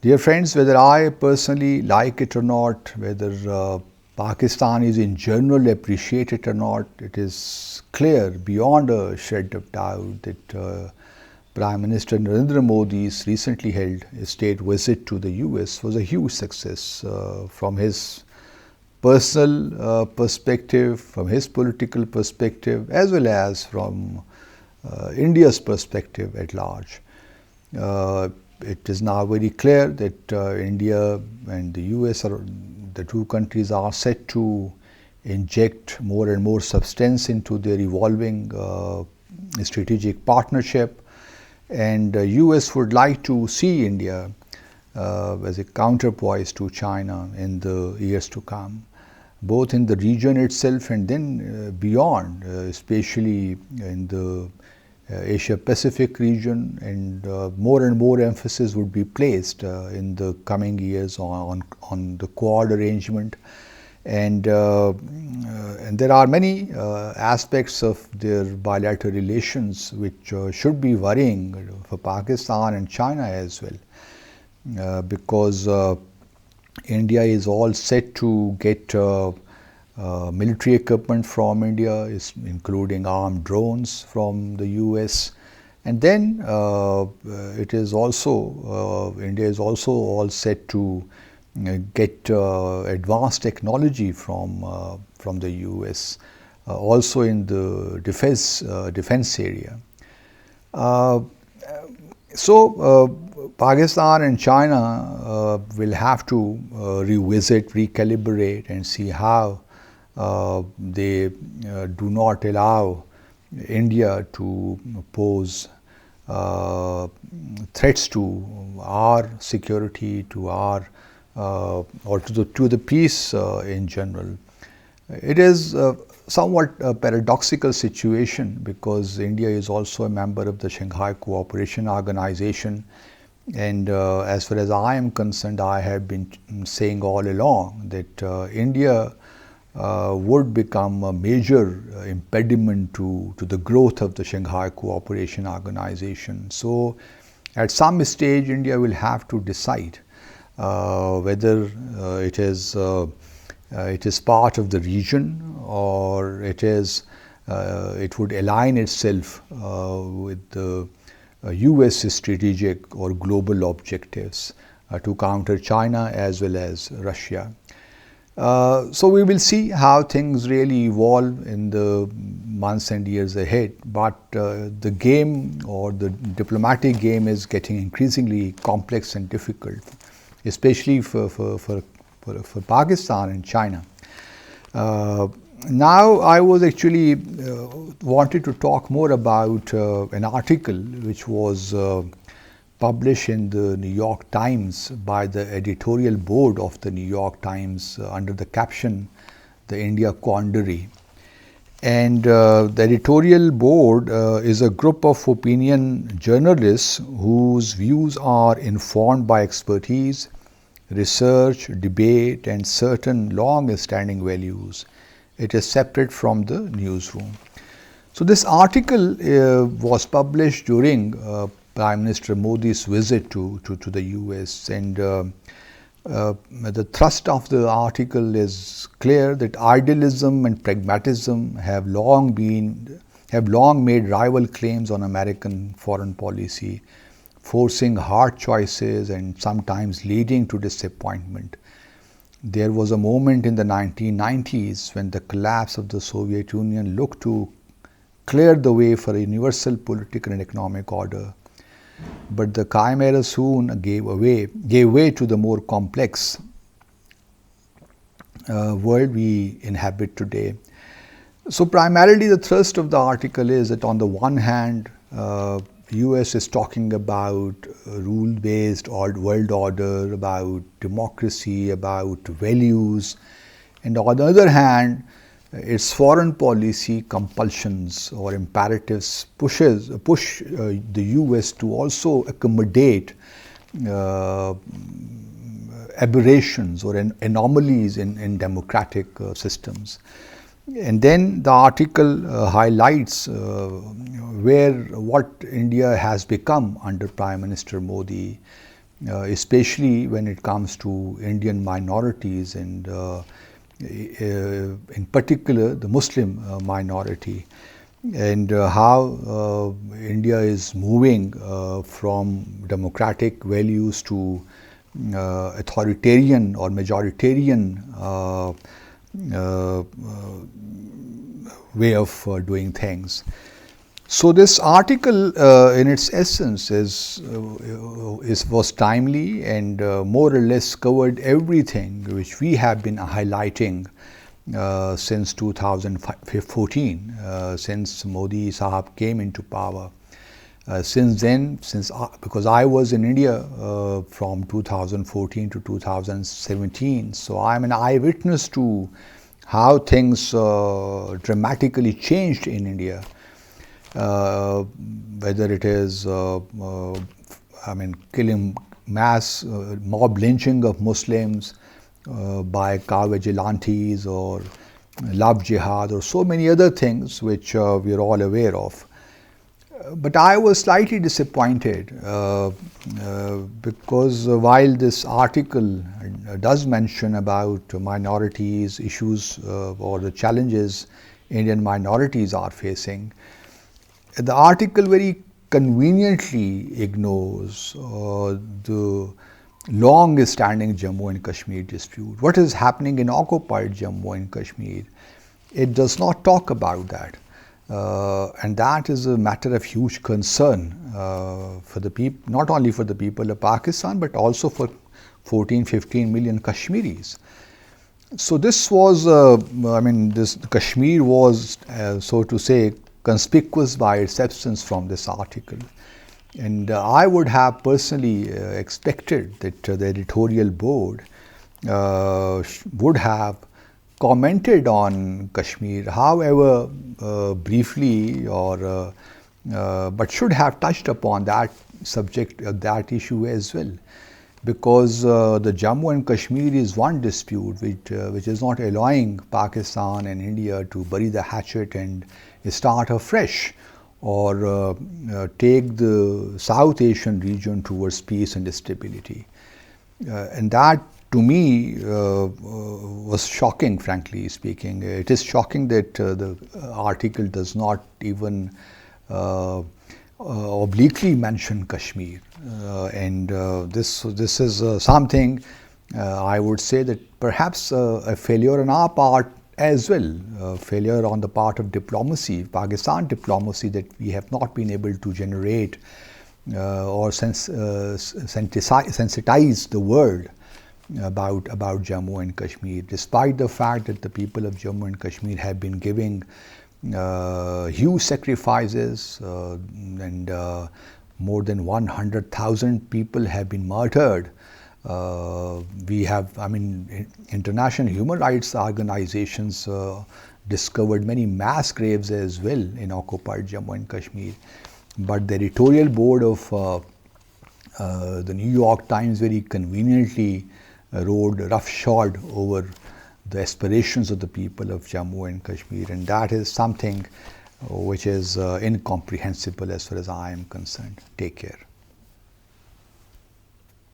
Dear friends, whether I personally like it or not, whether Pakistanis in general appreciate it or not, it is clear beyond a shred of doubt that Prime Minister Narendra Modi's recently held state visit to the US was a huge success from his personal perspective, from his political perspective, as well as from India's perspective at large. It is now very clear that India and the US, the two countries, are set to inject more and more substance into their evolving strategic partnership, and US would like to see India as a counterpoise to China in the years to come, both in the region itself and then beyond, especially in the Asia Pacific region, and more emphasis would be placed in the coming years on the Quad arrangement, and there are many aspects of their bilateral relations which should be worrying for Pakistan and China as well, because India is all set to get military equipment from India, including armed drones from the US, and then it is also India is also all set to get advanced technology from the US, also in the defense area. So Pakistan and China will have to revisit, recalibrate, and see how they do not allow India to pose threats to our security, to our or to the peace in general. It is somewhat a paradoxical situation because India is also a member of the Shanghai Cooperation Organization, and as far as I am concerned, I have been saying all along that India would become a major impediment to the growth of the Shanghai Cooperation Organization. So at some stage India will have to decide whether it is part of the region, or it would align itself with the US strategic or global objectives to counter China as well as Russia. So we will see how things really evolve in the months and years ahead, but the game, or the diplomatic game, is getting increasingly complex and difficult, especially for Pakistan and China. Now I was actually wanted to talk more about an article which was published in the New York Times by the editorial board of the New York Times under the caption "The India Quandary." And the editorial board is a group of opinion journalists whose views are informed by expertise, research, debate, and certain long-standing values. It is separate from the newsroom. So this article was published during Prime Minister Modi's visit to the US, and the thrust of the article is clear that idealism and pragmatism have long made rival claims on American foreign policy, forcing hard choices and sometimes leading to disappointment. There was a moment in the 1990s when the collapse of the Soviet Union looked to clear the way for a universal political and economic order. But the chimera soon gave way to the more complex world we inhabit today. So primarily the thrust of the article is that on the one hand, US is talking about rule-based world order, about democracy, about values, and on the other hand, its foreign policy compulsions or imperatives push the US to also accommodate aberrations or anomalies in democratic systems. And then the article highlights what India has become under Prime Minister Modi, especially when it comes to Indian minorities and in particular the Muslim minority, and how India is moving from democratic values to authoritarian or majoritarian way of doing things. So this article, in its essence, was timely and more or less covered everything which we have been highlighting since 2014, since Modi Sahab came into power. Since then, because I was in India from 2014 to 2017, so I'm an eyewitness to how things dramatically changed in India. Whether it is, killing mass mob lynching of Muslims by car vigilantes or love jihad or so many other things which we are all aware of. But I was slightly disappointed because while this article does mention about minorities, issues or the challenges Indian minorities are facing, the article very conveniently ignores the long-standing Jammu and Kashmir dispute. What is happening in occupied Jammu and Kashmir? It does not talk about that. And that is a matter of huge concern for the people, not only for the people of Pakistan, but also for 14-15 million Kashmiris. So this was, this Kashmir was, so to say, conspicuous by its absence from this article. And I would have personally expected that the editorial board would have commented on Kashmir, however briefly, or but should have touched upon that subject, that issue as well, because the Jammu and Kashmir is one dispute which is not allowing Pakistan and India to bury the hatchet and start afresh, or take the South Asian region towards peace and stability. And that, to me, was shocking, frankly speaking. It is shocking that the article does not even obliquely mention Kashmir. And this is something I would say that perhaps a failure on our part as well, failure on the part of diplomacy, Pakistan diplomacy, that we have not been able to generate or sensitize the world about Jammu and Kashmir, despite the fact that the people of Jammu and Kashmir have been giving huge sacrifices, and more than 100,000 people have been murdered. We have, international human rights organizations discovered many mass graves as well in occupied Jammu and Kashmir. But the editorial board of the New York Times very conveniently rode roughshod over the aspirations of the people of Jammu and Kashmir, and that is something which is incomprehensible as far as I am concerned. Take care.